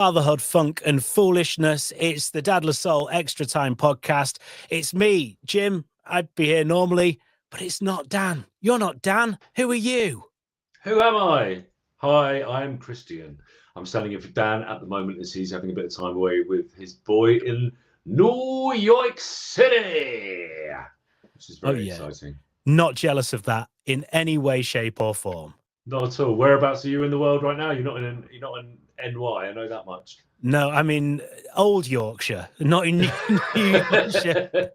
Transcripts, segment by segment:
Fatherhood, funk and foolishness. It's the Dadless Soul Extra Time podcast. It's me, Jim. I'd be here normally, but it's not Dan. You're not Dan. Who are you? Who am I? Hi, I'm Kristian. I'm standing in for Dan at the moment as he's having a bit of time away with his boy in New York City, which is very exciting. Not jealous of that in any way, shape, or form. Not at all. Whereabouts are you in the world right now? You're not in NY. I know that much. No, I'm in Old Yorkshire, not in New Yorkshire.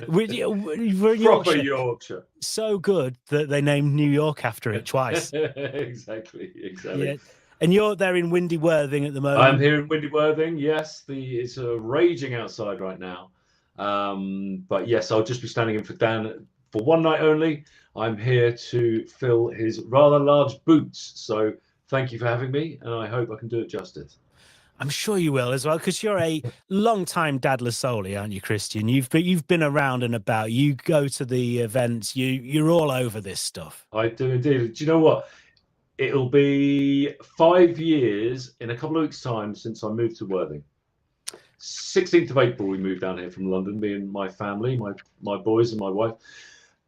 We're in Proper Yorkshire. So good that they named New York after it twice. Exactly. Yeah. And you're there in Windy Worthing at the moment. I'm here in Windy Worthing. Yes, it's raging outside right now. But yes, I'll just be standing in for Dan for one night only. I'm here to fill his rather large boots. So thank you for having me, and I hope I can do it justice. I'm sure you will as well, because you're a long-time Dadless Soulie, aren't you, Kristian? You've been around and about. You go to the events. You're all over this stuff. I do indeed. Do you know what? It'll be 5 years in a couple of weeks' time since I moved to Worthing. 16th of April, we moved down here from London, me and my family, my boys and my wife.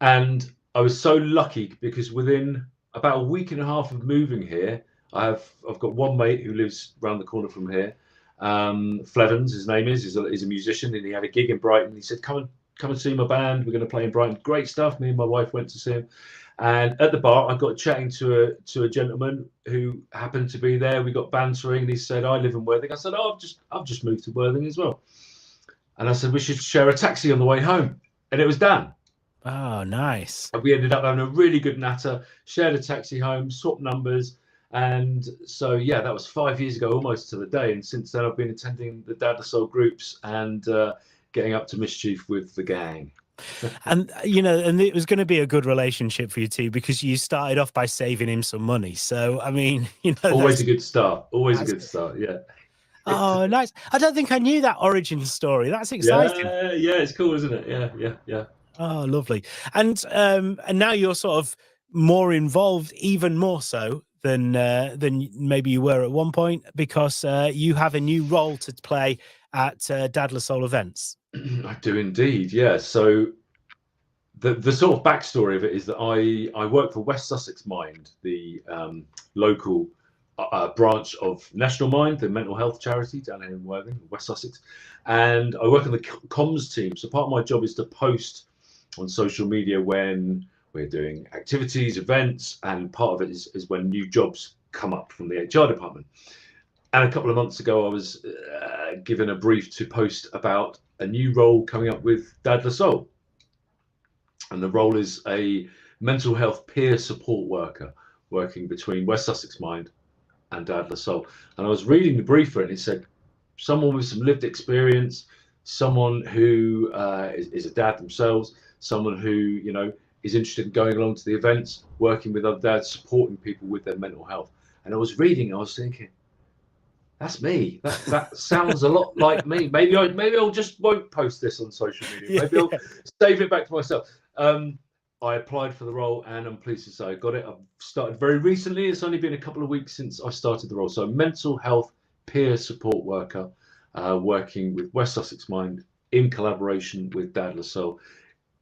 And I was so lucky because within about a week and a half of moving here, I've got one mate who lives around the corner from here. Flevens, his name is. He's a musician, and he had a gig in Brighton. He said, "Come and see my band. We're going to play in Brighton." Great stuff. Me and my wife went to see him. And at the bar, I got chatting to a gentleman who happened to be there. We got bantering, and he said, "I live in Worthing." I said, "Oh, I've just moved to Worthing as well." And I said, "We should share a taxi on the way home." And it was Dan. Oh, nice. And we ended up having a really good natter. Shared a taxi home, swapped numbers. And so, yeah, that was 5 years ago, almost to the day. And since then, I've been attending the Dadless Soul groups and getting up to mischief with the gang. And, and it was going to be a good relationship for you two, because you started off by saving him some money. So, I mean, always a good start. Always a good start. Yeah. Oh, nice. I don't think I knew that origin story. That's exciting. Yeah, it's cool, isn't it? Yeah. Oh, lovely. And now you're sort of more involved, even more so than maybe you were at one point, because you have a new role to play at Dadless Soul events. I do indeed, yeah. So the sort of backstory of it is that I work for West Sussex Mind, the local branch of National Mind, the mental health charity down here in Worthing, West Sussex, and I work on the comms team. So part of my job is to post on social media when we're doing activities, events, and part of it is when new jobs come up from the HR department. And a couple of months ago, I was given a brief to post about a new role coming up with Dadless Soul. And the role is a mental health peer support worker working between West Sussex Mind and Dadless Soul. And I was reading the brief for it, and it said, someone with some lived experience, someone who is a dad themselves, someone who, is interested in going along to the events, working with other dads, supporting people with their mental health. And I was reading, I was thinking, that's me. That sounds a lot like me. Maybe I'll just won't post this on social media. Maybe I'll save it back to myself. I applied for the role, and I'm pleased to say I got it. I've started very recently. It's only been a couple of weeks since I started the role. So mental health peer support worker, working with West Sussex Mind in collaboration with Dadless Soul.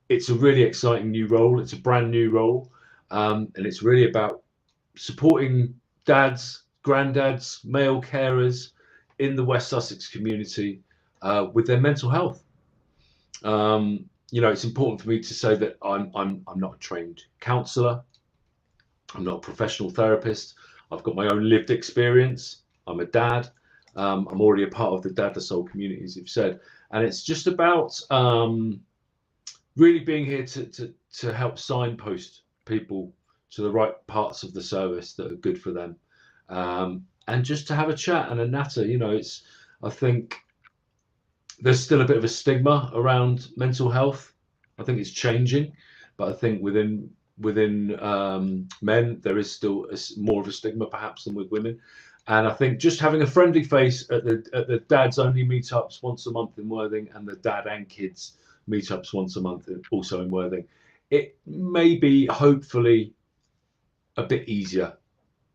It's a really exciting new role. It's a brand new role, and it's really about supporting dads, granddads, male carers in the West Sussex community with their mental health. It's important for me to say that I'm not a trained counsellor. I'm not a professional therapist. I've got my own lived experience. I'm a dad. I'm already a part of the Dadless Soul community, as you've said, and it's just about really being here to help signpost people to the right parts of the service that are good for them, and just to have a chat and a natter. I think there's still a bit of a stigma around mental health. I think it's changing, but I think within men there is still more of a stigma perhaps than with women. And I think just having a friendly face at the dads only meetups once a month in Worthing, and the dad and kids meetups once a month also in Worthing, it may be hopefully a bit easier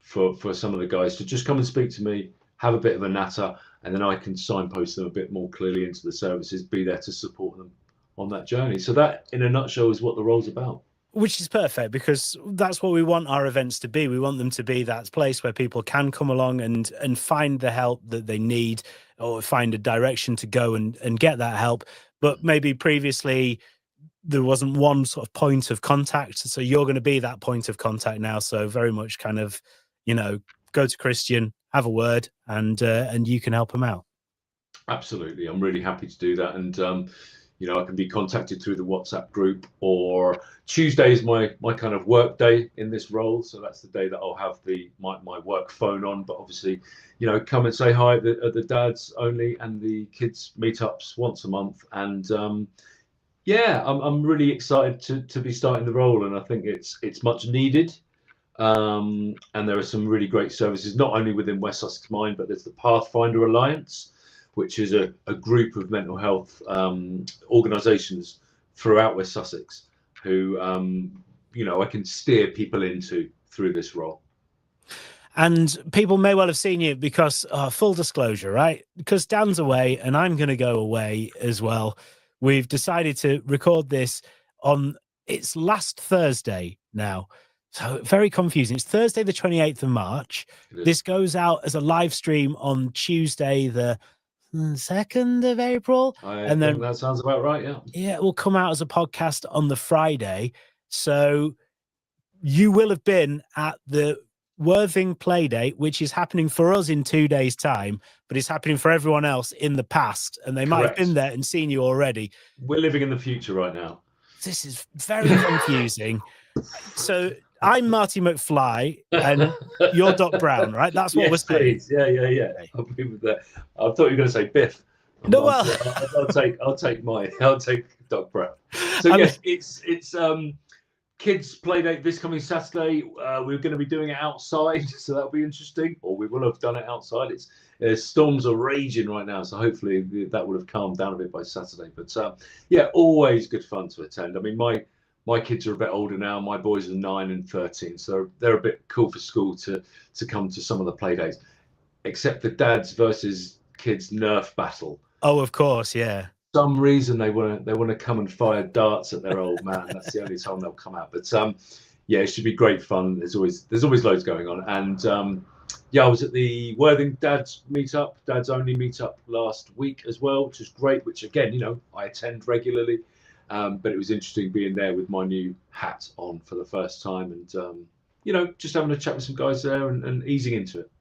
for some of the guys to just come and speak to me, have a bit of a natter, and then I can signpost them a bit more clearly into the services, be there to support them on that journey. So that, in a nutshell, is what the role's about. Which is perfect, because that's what we want our events to be. We want them to be that place where people can come along and find the help that they need, or find a direction to go and get that help. But maybe previously there wasn't one sort of point of contact. So you're going to be that point of contact now. So very much kind of, go to Kristian, have a word, and you can help them out. Absolutely. I'm really happy to do that. And, I can be contacted through the WhatsApp group, or Tuesday is my kind of work day in this role. So that's the day that I'll have my work phone on. But obviously, come and say hi at the dads only and the kids meetups once a month. And I'm really excited to be starting the role, and I think it's much needed. And there are some really great services, not only within West Sussex Mind, but there's the Pathfinder Alliance, which is a group of mental health organisations throughout West Sussex who, I can steer people into through this role. And people may well have seen you because, full disclosure, right? Because Dan's away and I'm going to go away as well. We've decided to record this it's last Thursday now. So very confusing. It's Thursday, the 28th of March. This goes out as a live stream on Tuesday, the 2nd of April. And then that sounds about right. Yeah. Yeah. It will come out as a podcast on the Friday. So you will have been at the Worthing Playdate, which is happening for us in 2 days' time, but it's happening for everyone else in the past. And they might have been there and seen you already. We're living in the future right now. This is very confusing. So I'm Marty McFly and you're Doc Brown, right? That's what we're saying. Yeah. Okay. I'll be with that. I thought you were going to say Biff. No, well, I'll take Doc Brown. So yes, it's kids Playdate this coming Saturday. We're going to be doing it outside, so that'll be interesting. Or we will have done it outside. Storms are raging right now, so hopefully that would have calmed down a bit by Saturday. But always good fun to attend. I mean, my kids are a bit older now. My boys are 9 and 13, so they're a bit cool for school to come to some of the play dates. Except the dads versus kids Nerf battle. Oh, of course, yeah. For some reason they want to come and fire darts at their old man. That's the only time they'll come out. But it should be great fun. There's always loads going on. And I was at the Worthing Dads only meetup last week as well, which is great. Which again, I attend regularly. But it was interesting being there with my new hat on for the first time, and just having a chat with some guys there and easing into it.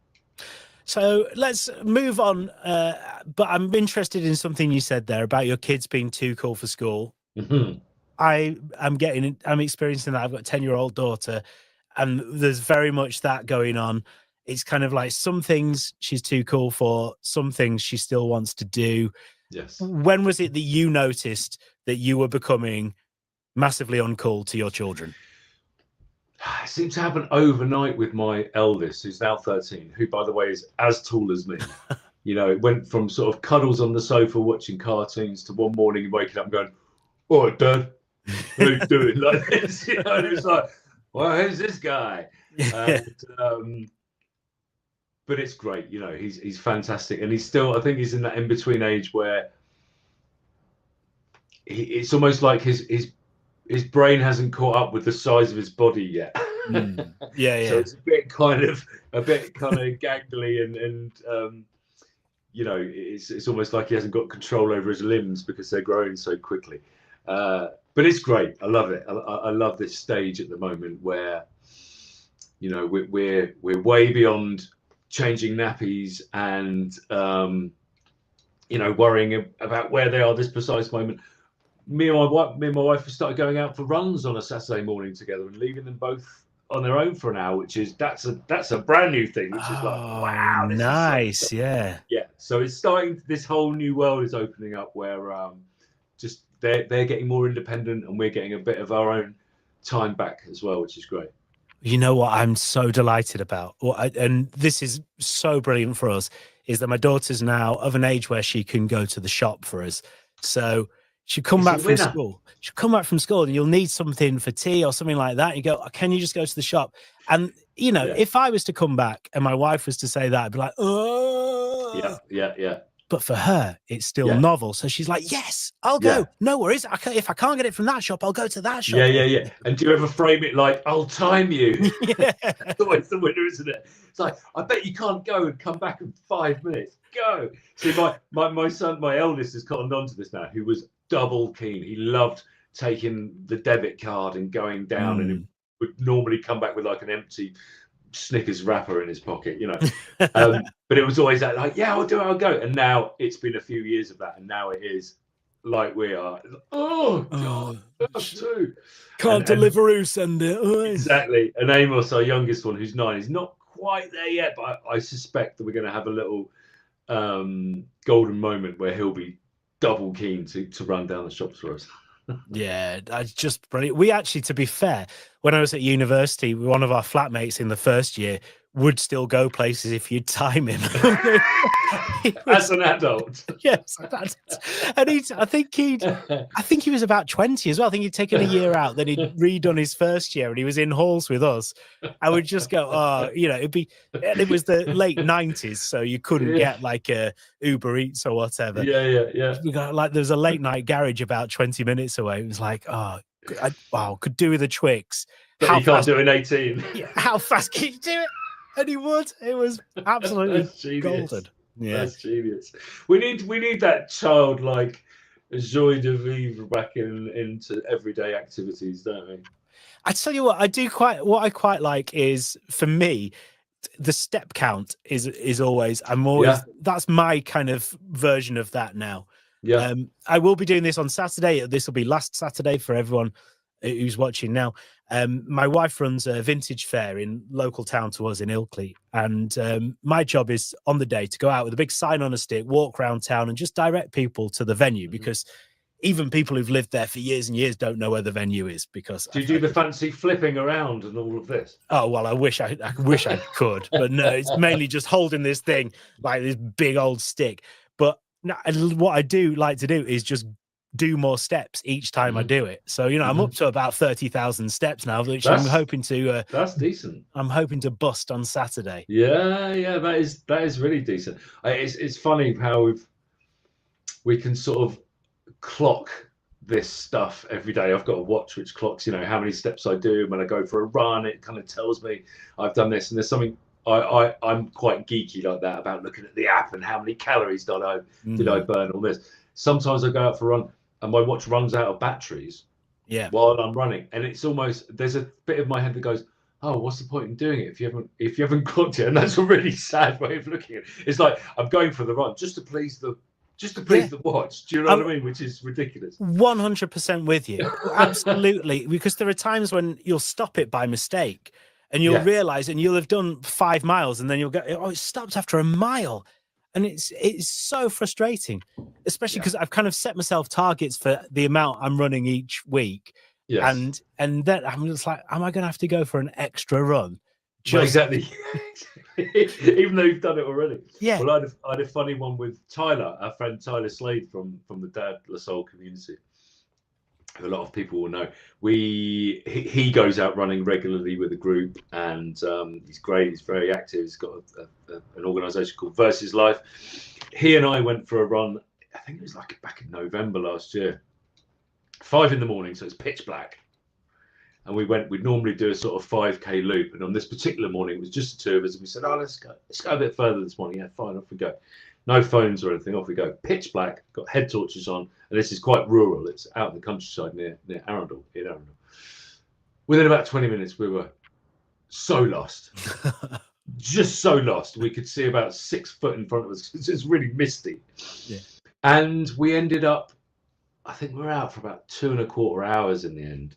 So let's move on. But I'm interested in something you said there about your kids being too cool for school. Mm-hmm. I'm experiencing that. I've got a 10-year-old daughter, and there's very much that going on. It's kind of like some things she's too cool for, some things she still wants to do. Yes. When was it that you noticed that you were becoming massively uncool to your children? It seemed to happen overnight with my eldest, who's now 13, who, by the way, is as tall as me. It went from sort of cuddles on the sofa watching cartoons to one morning waking up and going, "All right, Dad, what are you doing?" Like this. And it's like, "Well, who's this guy?" And, but it's great. He's fantastic, and he's still, I think he's in that in between age where it's almost like his brain hasn't caught up with the size of his body yet. Yeah. So it's a bit kind of gangly and it's almost like he hasn't got control over his limbs because they're growing so quickly. But it's great. I love it. I love this stage at the moment where we're way beyond changing nappies and worrying about where they are this precise moment. Me and my wife have started going out for runs on a Saturday morning together and leaving them both on their own for an hour, that's a brand new thing, which is like, wow, nice. Yeah. So it's starting, this whole new world is opening up where just they're getting more independent and we're getting a bit of our own time back as well, which is great. You know what I'm so delighted about, and this is so brilliant for us, is that my daughter's now of an age where she can go to the shop for us. So She'd come It's a back from winner. school. She'd come back from school, and you'll need something for tea or something like that. You go, can you just go to the shop? And you know, Yeah. if I was to come back and my wife was to say that, I'd be like, oh. Yeah. But for her, it's still Yeah. novel. So she's like, yes, I'll go. Yeah. No worries. If I can't get it from that shop, I'll go to that shop. Yeah. And do you ever frame it like, I'll time you? Yeah. That's always the winner, isn't it? It's like, I bet you can't go and come back in 5 minutes. Go. See, my son, my eldest, has cottoned on to this now, who was double keen. He loved taking the debit card and going down, and he would normally come back with like an empty Snickers wrapper in his pocket, you know. But it was always that, like, yeah, I'll do it, I'll go. And now it's been a few years of that, and now it is like we are. Oh God, too. Can't deliver, who send it? Exactly. And Amos, our youngest one, who's 9, is not quite there yet, but I suspect that we're going to have a little golden moment where he'll be double keen to run down the shops for us. Yeah, that's just brilliant. We actually, to be fair, when I was at university, one of our flatmates in the first year would still go places if you'd time him. As an adult. Yes. And I think he was about 20 as well. I think he'd taken a year out, then he'd redone his first year, and he was in halls with us. I would just go, oh, you know, it was the late 90s, so you couldn't get like a Uber Eats or whatever. Yeah. We got like, there's a late night garage about 20 minutes away. It was like, oh, could do with a Twix. But you can't do an 18. Yeah, how fast can you do it? And he would. It was absolutely golden. Yeah, that's genius. We need that childlike joie de vivre back into everyday activities, don't we? I tell you what, what I quite like is, for me, the step count is always, that's my kind of version of that now. Yeah. I will be doing this on Saturday. This will be last Saturday for everyone who's watching now. My wife runs a vintage fair in local town to us in Ilkley, and my job is on the day to go out with a big sign on a stick, walk around town, and just direct people to the venue, because even people who've lived there for years and years don't know where the venue is. Because do you do the fancy flipping around and all of this? Oh well, I wish I could, but no, it's mainly just holding this thing, like this big old stick. But no, what I do like to do is just do more steps each time I do it. So, you know, I'm up to about 30,000 steps now, which I'm hoping to that's decent. I'm hoping to bust on Saturday. Yeah, that is really decent. It's funny how we can sort of clock this stuff every day. I've got a watch which clocks, you know, how many steps I do. When I go for a run, it kind of tells me I've done this. And there's something I'm quite geeky like that about looking at the app and how many calories did I burn on this. Sometimes I go out for a run and my watch runs out of batteries while I'm running, and it's almost, there's a bit of my head that goes, oh, what's the point in doing it if you haven't clocked it? And that's a really sad way of looking at it. It's like, I'm going for the run just to please the watch. Do you know what I mean? Which is ridiculous. 100% with you. Absolutely. Because there are times when you'll stop it by mistake and you'll realize, and you'll have done 5 miles, and then you'll go, oh, it stopped after a mile. And it's so frustrating, especially because I've kind of set myself targets for the amount I'm running each week. Yes. And then I'm just like, am I going to have to go for an extra run? Exactly. Even though you've done it already. Yeah. Well, I had a funny one with Tyler, our friend Tyler Slade from the Dad La Soul community, who a lot of people will know. He goes out running regularly with a group, and he's great. He's very active. He's got an organisation called Versus Life. He and I went for a run. I think it was like back in November last year. 5 a.m, so it's pitch black. And we'd normally do a sort of 5K loop. And on this particular morning, it was just the two of us. And we said, oh, let's go a bit further this morning. Yeah, fine, off we go. No phones or anything, off we go. Pitch black, got head torches on. And this is quite rural. It's out in the countryside near Arundel, in Arundel. Within about 20 minutes, we were so lost. Just so lost. We could see about 6 foot in front of us. It's really misty. Yeah. And we ended up, I think we were out for about 2.25 hours in the end.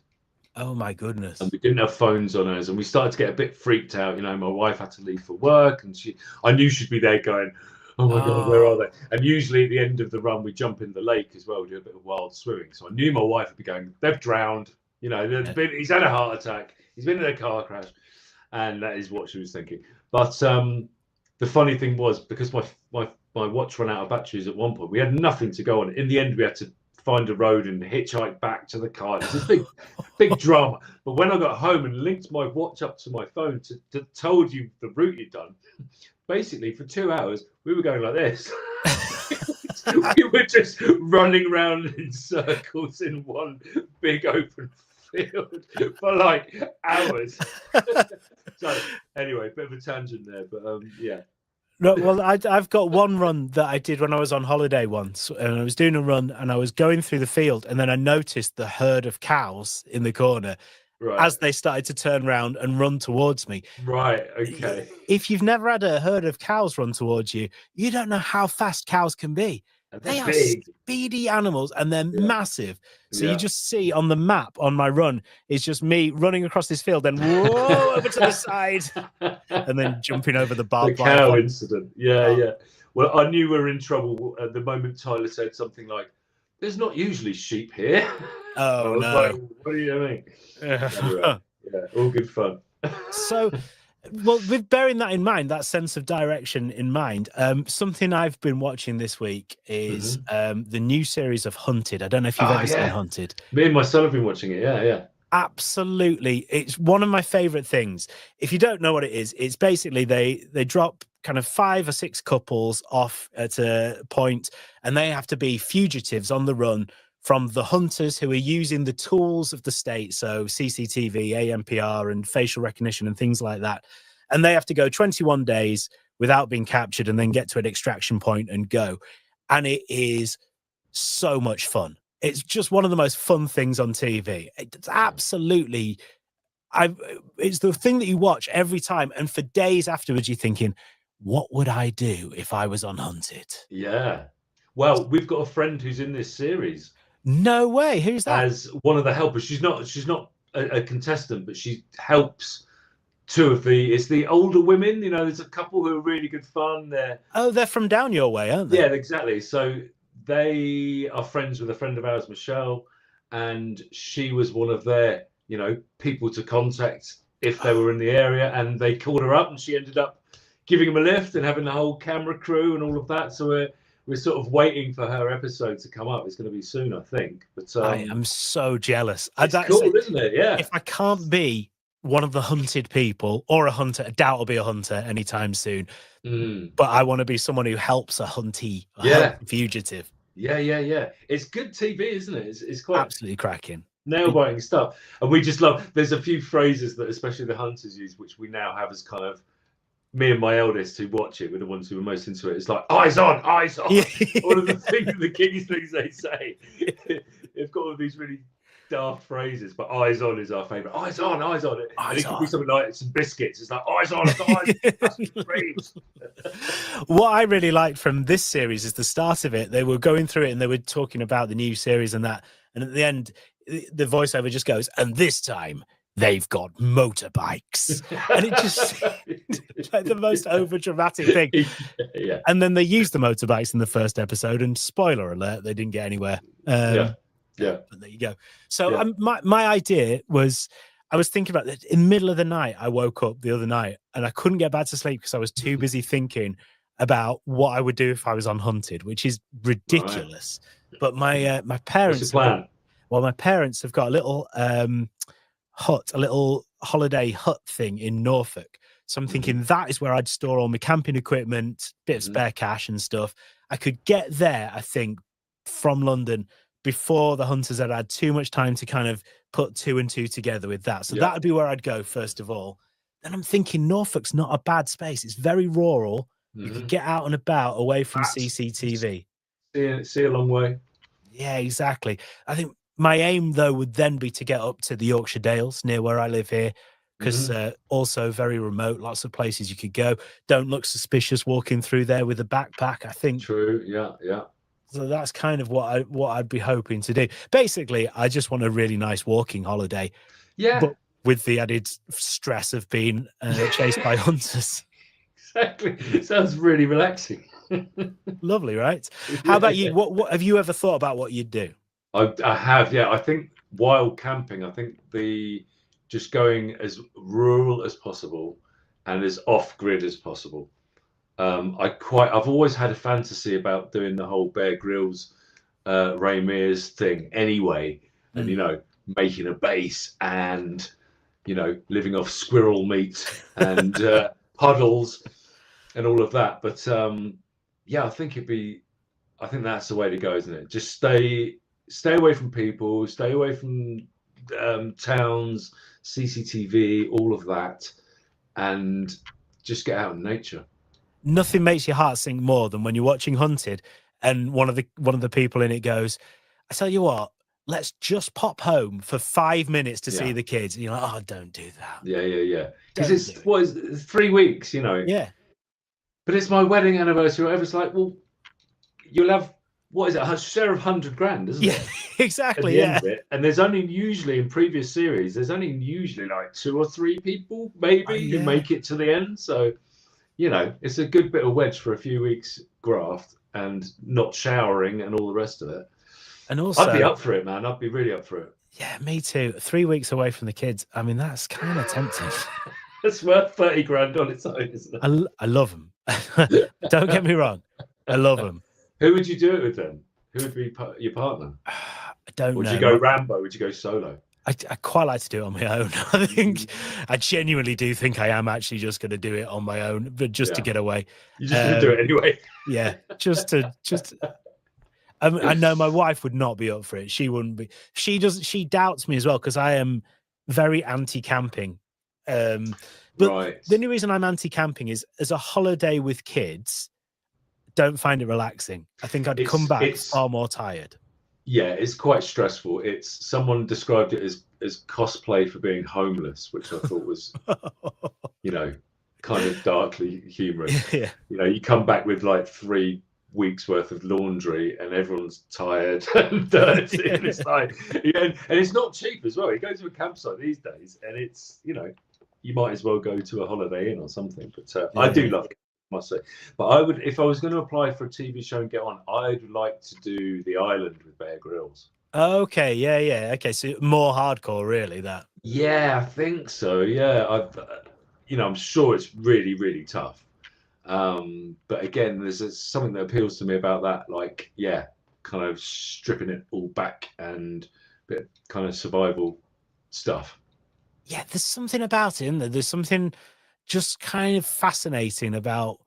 Oh my goodness. And we didn't have phones on us, and we started to get a bit freaked out. You know, my wife had to leave for work, and I knew she'd be there going, oh my God, where are they? And usually at the end of the run, we jump in the lake as well, do a bit of wild swimming. So I knew my wife would be going, they've drowned. You know, he's had a heart attack. He's been in a car crash. And that is what she was thinking. But the funny thing was, because my watch ran out of batteries at one point, we had nothing to go on. In the end, we had to find a road and hitchhike back to the car. It's a big drama. But when I got home and linked my watch up to my phone to told you the route you'd done, basically for 2 hours we were going like this. We were just running around in circles in one big open field for like hours. So anyway, bit of a tangent there, but yeah. No, well, I've got one run that I did when I was on holiday once, and I was doing a run and I was going through the field, and then I noticed the herd of cows in the corner as they started to turn around and run towards me. Right, okay. If you've never had a herd of cows run towards you, you don't know how fast cows can be. They are speedy animals and they're massive. So you just see on the map on my run, it's just me running across this field and whoa over to the side and then jumping over the barbed wire. The cow incident. Yeah. Well, I knew we were in trouble at the moment Tyler said something like, "There's not usually sheep here." Oh, no. Like, what do you mean? Anyway, yeah, all good fun. So, well, with bearing that in mind, that sense of direction in mind, something I've been watching this week is the new series of Hunted. I don't know if you've ever seen Hunted. Me and my son have been watching it. Yeah. Absolutely. It's one of my favorite things. If you don't know what it is, it's basically they drop kind of 5 or 6 couples off at a point, and they have to be fugitives on the run from the hunters who are using the tools of the state, so CCTV, AMPR, and facial recognition and things like that. And they have to go 21 days without being captured and then get to an extraction point and go. And it is so much fun. It's just one of the most fun things on TV. It's absolutely, it's the thing that you watch every time. And for days afterwards, you're thinking, what would I do if I was on Hunted? Yeah. Well, we've got a friend who's in this series. No way. Who's that? As one of the helpers. She's not a contestant, but she helps it's the older women. You know, there's a couple who are really good fun. They're from down your way, aren't they? Yeah, exactly. So they are friends with a friend of ours, Michelle, and she was one of their, people to contact if they were in the area, and they called her up and she ended up giving them a lift and having the whole camera crew and all of that. So we're sort of waiting for her episode to come up. It's going to be soon, I think. But I am so jealous. It's cool, isn't it? Yeah. If I can't be one of the hunted people or a hunter, I doubt I'll be a hunter anytime soon. But I want to be someone who helps a huntee, a fugitive. Yeah. It's good TV, isn't it? It's quite absolutely cracking, nail-biting stuff. And we just love. There's a few phrases that especially the hunters use, which we now have as kind of. Me and my eldest who watch it, we're the ones who are most into it. It's like eyes on, eyes on. One of the key things they say. They've got all these really daft phrases, but eyes on is our favourite. Eyes on, eyes on it. Eyes on. It could be something like some biscuits. It's like eyes on, eyes. What I really liked from this series is the start of it. They were going through it and they were talking about the new series and that. And at the end, the voiceover just goes, and this time they've got motorbikes. And it just seemed like the most over-dramatic thing. Yeah. And then they used the motorbikes in the first episode, and spoiler alert, they didn't get anywhere. Yeah. But there you go. So my idea was, I was thinking about this in the middle of the night. I woke up the other night and I couldn't get back to sleep because I was too busy thinking about what I would do if I was on Hunted, which is ridiculous. Right. But my parents... What's the plan? My parents have got a little... hut, a little holiday hut thing in Norfolk. So I'm thinking that is where I'd store all my camping equipment, bit of spare cash and stuff. I could get there, I think, from London before the hunters had too much time to kind of put 2 and 2 together with that. So that would be where I'd go first of all. Then I'm thinking Norfolk's not a bad space. It's very rural. You could get out and about away from CCTV. See a long way. Yeah, exactly. I think my aim, though, would then be to get up to the Yorkshire Dales near where I live here, because also very remote, lots of places you could go. Don't look suspicious walking through there with a backpack, I think. True, yeah. So that's kind of what I'd be hoping to do. Basically, I just want a really nice walking holiday. Yeah. But with the added stress of being chased by hunters. Exactly. Sounds really relaxing. Lovely, right? How about you? What have you ever thought about what you'd do? I have, yeah. I think wild camping, I think just going as rural as possible and as off-grid as possible. I've always had a fantasy about doing the whole Bear Grylls Ray Mears thing anyway, and Mm. you know, making a base and you know, living off squirrel meat and puddles and all of that. But yeah, I think that's the way to go, isn't it? Just stay away from people, stay away from towns, CCTV, all of that, and just get out in nature. Nothing makes your heart sink more than when you're watching Hunted and one of the people in it goes, I tell you what, let's just pop home for 5 minutes to see the kids. And you're like, oh, don't do that. Yeah. Because Don't do it. it's 3 weeks, you know. Yeah. But it's my wedding anniversary. Whatever. It's like, well, you'll have, what is it, a share of 100 grand, isn't it? Exactly. At the end of it. And there's only usually in previous series, there's only usually like 2 or 3 people maybe who make it to the end. So, you know, it's a good bit of wedge for a few weeks graft and not showering and all the rest of it. And also, I'd be up for it, man. I'd be really up for it. Yeah, me too. 3 weeks away from the kids. I mean, that's kind of tempting. It's worth 30 grand on its own, isn't it? I love them. Don't get me wrong. I love them. Who would you do it with then? Who would be your partner? I don't know. Would you go Rambo? Would you go solo? I quite like to do it on my own. I think I genuinely do think I am actually just going to do it on my own, but just to get away. You're just going to do it anyway. Yeah, just. I know my wife would not be up for it. She wouldn't be. She doubts me as well because I am very anti-camping. But the only reason I'm anti-camping is as a holiday with kids, don't find it relaxing. I think I'd come back far more tired. Yeah, it's quite stressful. It's someone described it as cosplay for being homeless, which I thought was, you know, kind of darkly humorous. Yeah. You know, you come back with like 3 weeks worth of laundry and everyone's tired and dirty. And it's like, and it's not cheap as well. You go to a campsite these days and it's, you know, you might as well go to a Holiday Inn or something. But I do love it, I must say. But I would, if I was going to apply for a TV show and get on, I'd like to do The Island with Bear Grylls. Okay, yeah. Okay, so more hardcore, really, that. Yeah, I think so. Yeah, you know, I'm sure it's really, really tough. But again, there's something that appeals to me about that, like, yeah, kind of stripping it all back and a bit kind of survival stuff. Yeah, there's something about it, isn't there? There's something just kind of fascinating about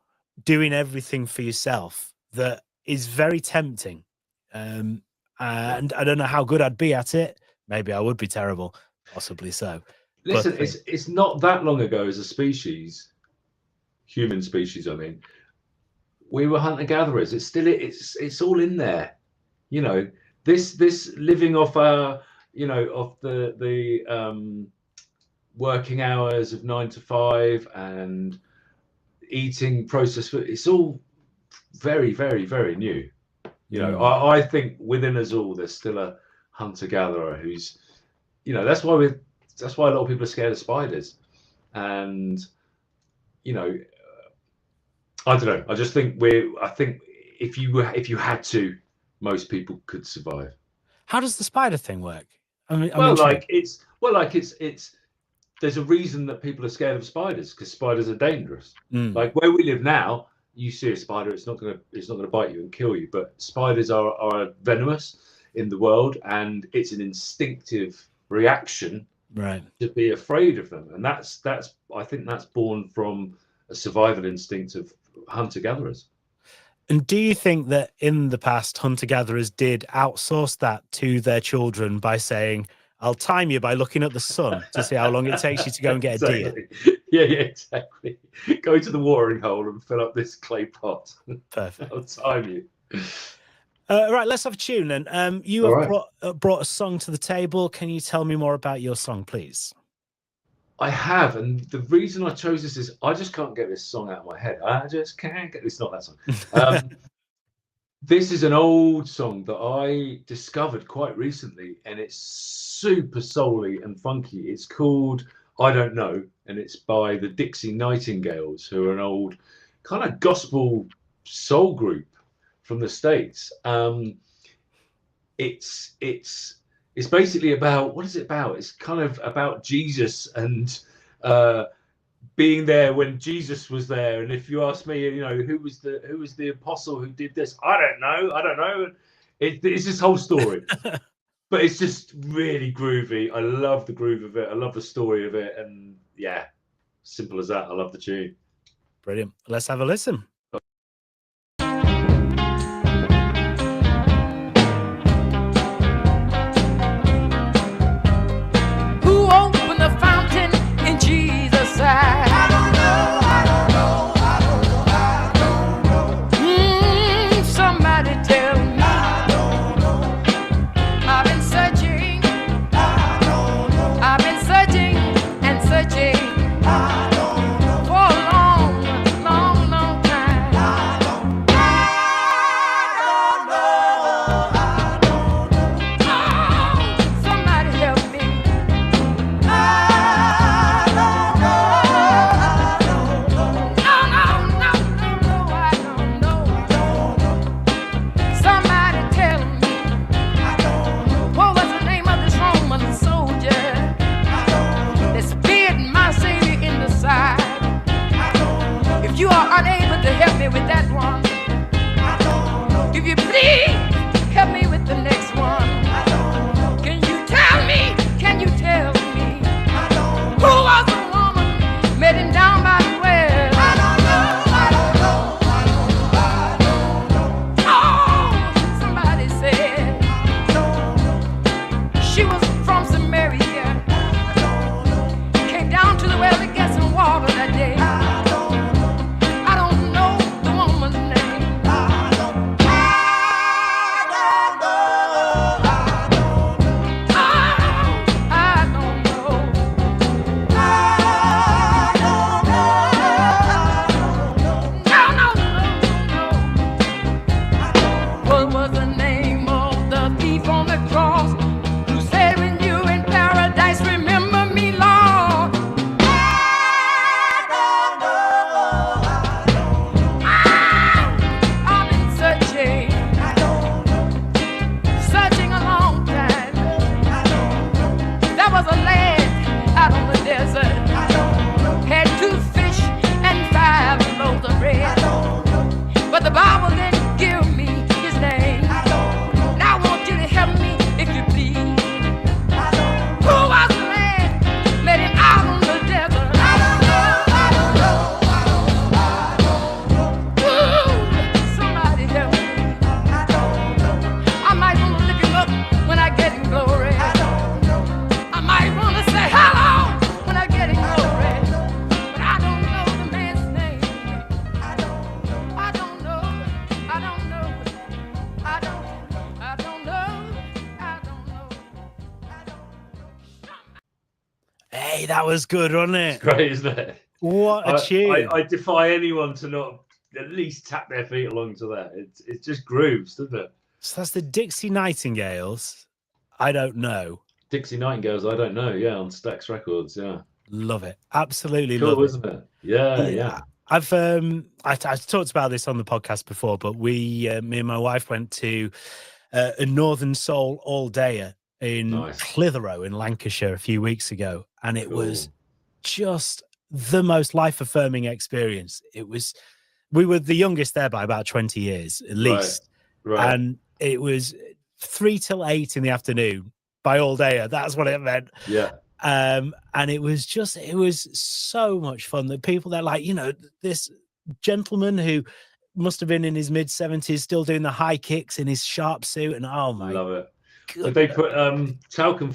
doing everything for yourself that is very tempting. And I don't know how good I'd be at it. Maybe I would be terrible, possibly so. Listen, it's not that long ago as a species, human species, I mean, we were hunter-gatherers. It's all in there. You know, this living off our, you know, off the working hours of 9 to 5 and eating processed food, it's all very, very, very new. You know, I think within us all there's still a hunter-gatherer who's, you know, that's why a lot of people are scared of spiders. And, you know, I don't know. I just think I think if you had to, most people could survive. How does the spider thing work? I mean, it's there's a reason that people are scared of spiders, because spiders are dangerous. Like where we live now, you see a spider, it's not gonna bite you and kill you. But spiders are venomous in the world, and it's an instinctive reaction, right, to be afraid of them. And that's I think that's born from a survival instinct of hunter-gatherers. And do you think that in the past, hunter-gatherers did outsource that to their children by saying, I'll time you by looking at the sun to see how long it takes you to go and get a deer? Yeah, exactly. Go to the watering hole and fill up this clay pot. Perfect. I'll time you. Right, let's have a tune then. You have brought a song to the table. Can you tell me more about your song, please? I have, and the reason I chose this is I just can't get this song out of my head. I just can't get. It's not that song. This is an old song that I discovered quite recently, and it's super soul-y and funky. It's called I Don't Know, and it's by the Dixie Nightingales, who are an old kind of gospel soul group from the States. It's basically about, what is it about? It's kind of about Jesus and being there when Jesus was there. And if you ask me, you know, who was the apostle who did this? I don't know. It's this whole story. But it's just really groovy. I love the groove of it. I love the story of it. And yeah, simple as that. I love the tune. Brilliant. Let's have a listen. Who opened the fountain in Jesus' side? I don't know, I don't know, I don't know, I don't know. Somebody tell me. I don't know. I've been searching. I don't know. I've been searching and searching. I don't know. For a long, long, long time. I don't know. I don't know. I don't know. Oh, somebody help me. I don't know. No, I don't know. Somebody tell me. What was the name of this Roman soldier that speared my Savior in the side? If you are unable to help me with that one, if you please help me with the next one. Can you tell me? Can you tell me? Who was the woman met him down by the well? I don't know. I don't know. I don't know. Oh, somebody said she was from Samaria. Came down to the well to get some water that day. I don't know the woman's name. I don't know. What was the name of the thief on the cross who said, when you're in paradise, remember me, Lord? I've been searching, searching a long time. There was a lad out on the desert, had 2 fish and 5 loaves of bread. But the Bible didn't give me his name. And I want you to help me if you please. Who was the man met him out on the desert? I don't know. Ooh, somebody help me. I might want to look him up when I get in glory. I might want to say hello when I get in glory. But I don't know the man's name. I don't know. I don't know. I don't know. I don't know. I don't know. I don't know. Hey, that was good, wasn't it? Great, isn't it? What a tune. I defy anyone to not at least tap their feet along to that. It just grooves, doesn't it? So that's the Dixie Nightingales. I don't know. Dixie Nightingales, I don't know. Yeah, on Stax Records. Yeah. Love it. Absolutely Cool, love it. isn't it? Yeah. I've talked about this on the podcast before, but me and my wife went to a Northern Soul all dayer in Nice. Clitheroe in Lancashire a few weeks ago, and it was Cool. just the most life-affirming experience. We were the youngest there by about 20 years at least, Right. and it was 3 till 8 in the afternoon by all dayer. That's what it meant. Yeah. And it was so much fun. The people that, like, this gentleman who must have been in his mid-70s still doing the high kicks in his sharp suit, and oh my, Love it. goodness. Did they put talcum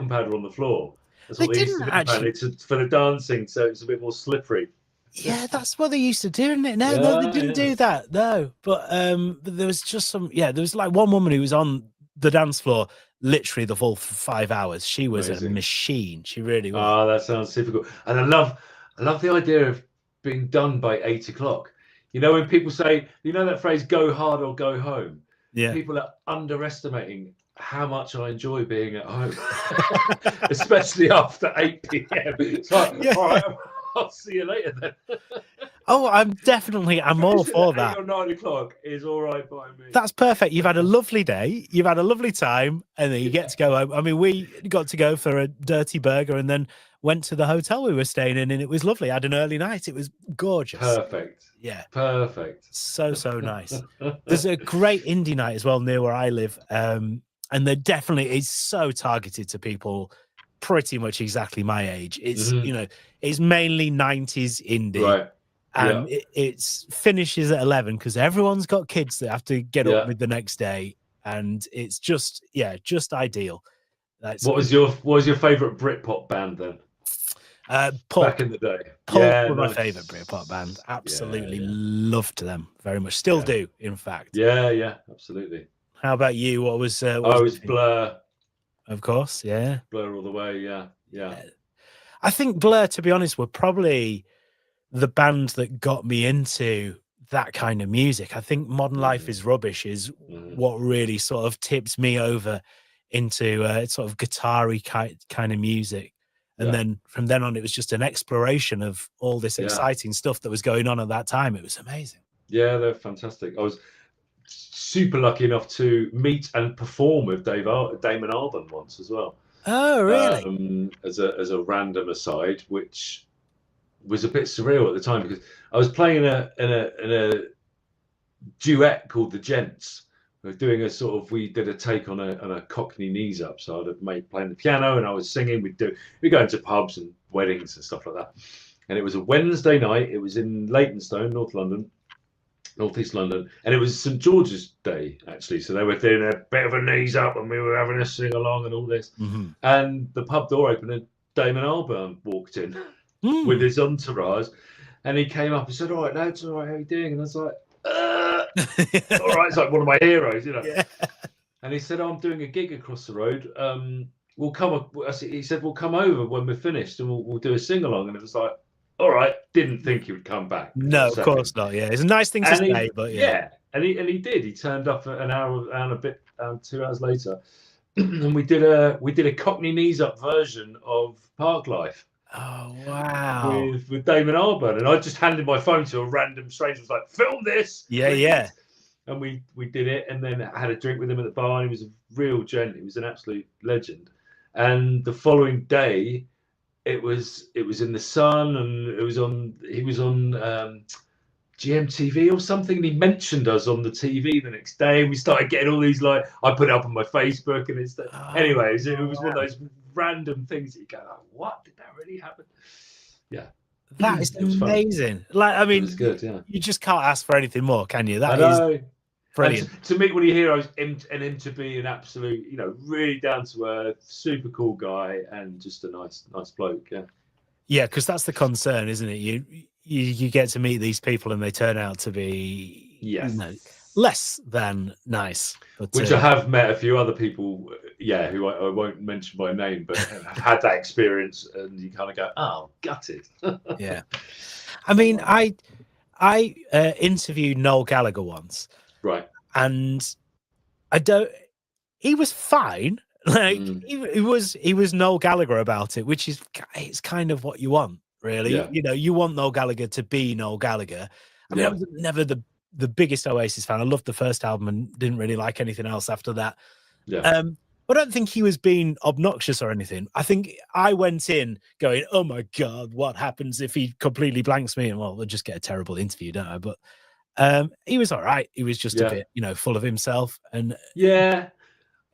powder on the floor? That's what They they used to didn't do, actually. apparently, for the dancing, so it's a bit more slippery. Yeah, that's what they used to do, isn't it? No, they didn't do that. No, but there was just there was like one woman who was on the dance floor literally the full 5 hours. She was a Amazing. machine. She really was. Oh, that sounds difficult. And I love the idea of being done by 8 o'clock. When people say, that phrase, go hard or go home. Yeah. People are underestimating how much I enjoy being at home, especially after 8 p.m. It's like, all right, I'll see you later then. Oh, I'm all for 8 that. or 9 o'clock is all right by me. That's perfect. You've had a lovely day. You've had a lovely time, and then you get to go home. I mean, we got to go for a dirty burger and then went to the hotel we were staying in, and it was lovely. I had an early night. It was gorgeous. Perfect. Yeah. Perfect. So nice. There's a great indie night as well near where I live. And there definitely is so targeted to people pretty much exactly my age. It's, it's mainly 90s indie. Right. And it's finishes at 11 because everyone's got kids that have to get up with the next day. And it's just ideal. What was your favorite Britpop band then? Pulp. Back in the day. Pulp were my favorite Britpop band. Absolutely loved them very much. Still do, in fact. Yeah, absolutely. How about you? What was it was Blur. Of course, yeah. Blur all the way, yeah. I think Blur, to be honest, were probably the band that got me into that kind of music. I think Modern Life is Rubbish is what really sort of tips me over into sort of guitar-y kind of music. And then from then on, it was just an exploration of all this exciting stuff that was going on at that time. It was amazing. Yeah, they're fantastic. I was super lucky enough to meet and perform with Damon Albarn once as well. Oh, really? As a random aside, which was a bit surreal at the time because I was playing in a duet called The Gents. We were doing we did a take on a Cockney knees up. So I'd have playing the piano and I was singing. We'd go into pubs and weddings and stuff like that. And it was a Wednesday night. It was in Leytonstone, North East London, and it was St George's Day actually. So they were doing a bit of a knees up, and we were having a sing along and all this. And the pub door opened, and Damon Albarn walked in with his entourage, and he came up and said, "All right, lads, all right, how you doing?" And I was like, "All right." It's like one of my heroes, Yeah. And he said, "I'm doing a gig across the road. We'll come." He said, "We'll come over when we're finished, and we'll do a sing along." And it was like, all right, didn't think he would come back. No, of course not. Yeah, it's a nice thing to say, but and he did. He turned up an hour and a bit, 2 hours later, and we did a Cockney knees up version of Park Life. Oh wow! With Damon Albarn, and I just handed my phone to a random stranger. Was like, "Film this!" Yeah. And we did it, and then I had a drink with him at the bar. And he was a real gent. He was an absolute legend. And the following day, it was in the Sun, and he was on GMTV or something, and he mentioned us on the TV the next day, and we started getting all these, like, I put it up on my Facebook, and it's anyways, it was one of those random things that you go, like, what, did that really happen? Yeah, that is amazing. Like, I mean, it was good. You just can't ask for anything more, can you? That is brilliant. To meet one of your heroes and him to be an absolute, really down to earth, super cool guy, and just a nice bloke. Yeah, because that's the concern, isn't it? You get to meet these people and they turn out to be less than nice. But, which I have met a few other people, who I won't mention by name, but have had that experience, and you kind of go, oh, gutted. Yeah. I mean, I interviewed Noel Gallagher once. Right. And he was fine. Like he was Noel Gallagher about it, which is, it's kind of what you want, really. Yeah. You want Noel Gallagher to be Noel Gallagher. I mean, I was never the biggest Oasis fan. I loved the first album and didn't really like anything else after that. Yeah. But I don't think he was being obnoxious or anything. I think I went in going, oh my God, what happens if he completely blanks me? And well, we'll just get a terrible interview, don't I? But he was all right. He was just a bit, full of himself. And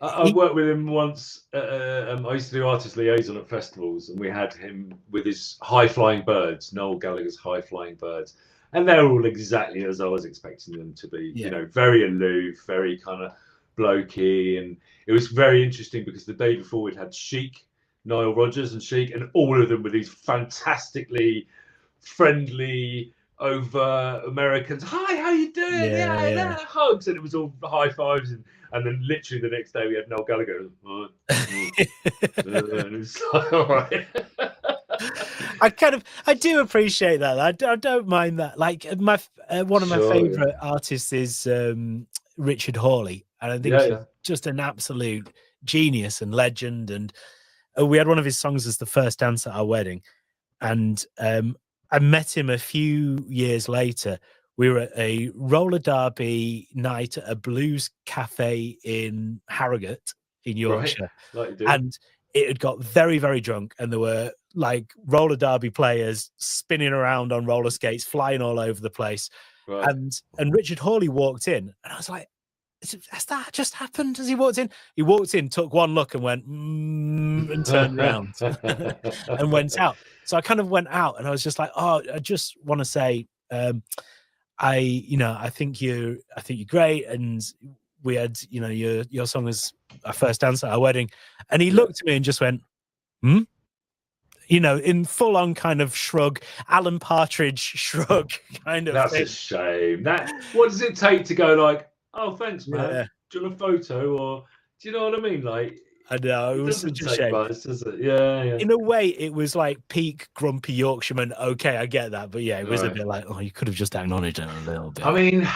I worked with him once. I used to do artist liaison at festivals, and we had him with his High Flying Birds, Noel Gallagher's High Flying Birds, and they're all exactly as I was expecting them to be. Very aloof, very kind of blokey, and it was very interesting because the day before we'd had Chic, Nile Rodgers and Chic, and all of them were these fantastically friendly, over Americans. Hi, how you doing? Yeah. Hugs, and it was all high fives, and then literally the next day we had Noel Gallagher. And it was like, all right. I do appreciate that. I don't mind that. Like one of my favorite artists is Richard Hawley, and I think he's just an absolute genius and legend. And we had one of his songs as the first dance at our wedding, and I met him a few years later. We were at a roller derby night at a blues cafe in Harrogate in Yorkshire. Like you do. And it had got very, very drunk, and there were like roller derby players spinning around on roller skates, flying all over the place. Right. And Richard Hawley walked in, and I was like, has that just happened? As he walked in, took one look and went, and turned around and went out. So I kind of went out, and I was just like, oh, I just want to say, I think you're great, and we had, your song was our first dance at our wedding, and he looked at me and just went, in full on kind of shrug, Alan Partridge shrug kind of. That's thing. a shame. What does it take to go like, oh, thanks, man. Yeah. Do you want a photo, or do you know what I mean? Like, I know, it was such a shame. Much, does it? Yeah. In a way, it was like peak grumpy Yorkshireman. Okay, I get that, but yeah, it was a bit like, oh, you could have just acknowledged it a little bit. I mean,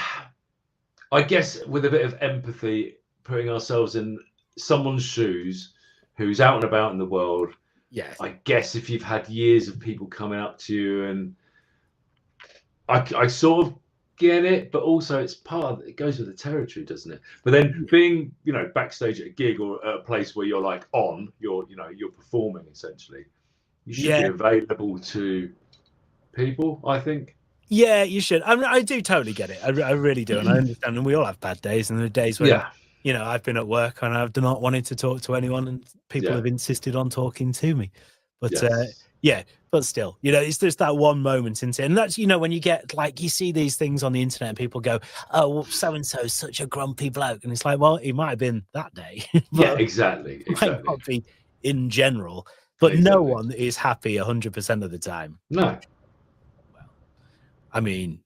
I guess with a bit of empathy, putting ourselves in someone's shoes who's out and about in the world. Yeah. I guess if you've had years of people coming up to you, and I sort of get it, but also it's it goes with the territory, doesn't it? But then being, backstage at a gig or at a place where you're like you're performing essentially, you should be available to people, I think. Yeah, you should. I mean, I do totally get it. I really do, and I understand. And we all have bad days, and there are days when I've been at work and I've not wanted to talk to anyone, and people have insisted on talking to me. But but still, it's just that one moment into it. And that's, when you get like, you see these things on the internet and people go, oh, well, so-and-so is such a grumpy bloke. And it's like, well, he might have been that day. Yeah, exactly. Might not be in general, but no one is happy 100% of the time. No. Well, I mean,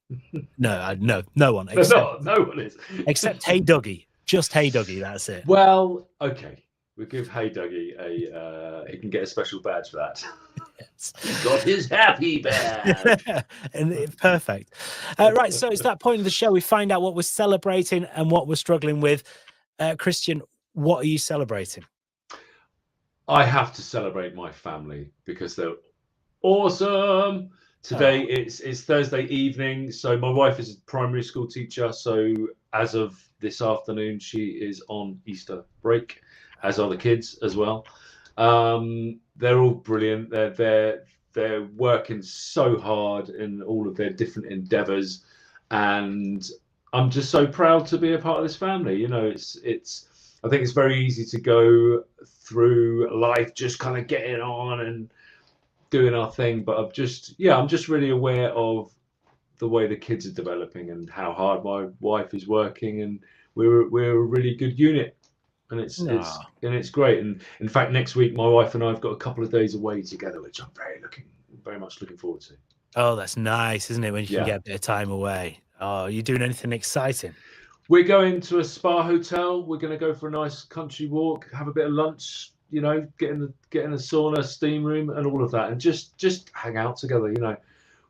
no one. Except, no one is. Except Hey Dougie. Just Hey Dougie, that's it. Well, okay. We'll give Hey Dougie he can get a special badge for that. Yes. He's got his happy badge. And perfect. Right, so it's that point of the show we find out what we're celebrating and what we're struggling with. Kristian, what are you celebrating? I have to celebrate my family because they're awesome. Today it's Thursday evening, so my wife is a primary school teacher, so as of this afternoon she is on Easter break, as are the kids as well. They're all brilliant. They're working so hard in all of their different endeavors, and I'm just so proud to be a part of this family. It's I think it's very easy to go through life just kind of getting on and doing our thing, but I'm just really aware of the way the kids are developing and how hard my wife is working, and we're a really good unit, and it's great. And in fact, next week my wife and I have got a couple of days away together, which I'm very much looking forward to. Oh, that's nice, isn't it, when you can get a bit of time away? Oh, are you doing anything exciting? We're going to a spa hotel. We're going to go for a nice country walk, have a bit of lunch, get in a sauna, steam room, and all of that, and just hang out together.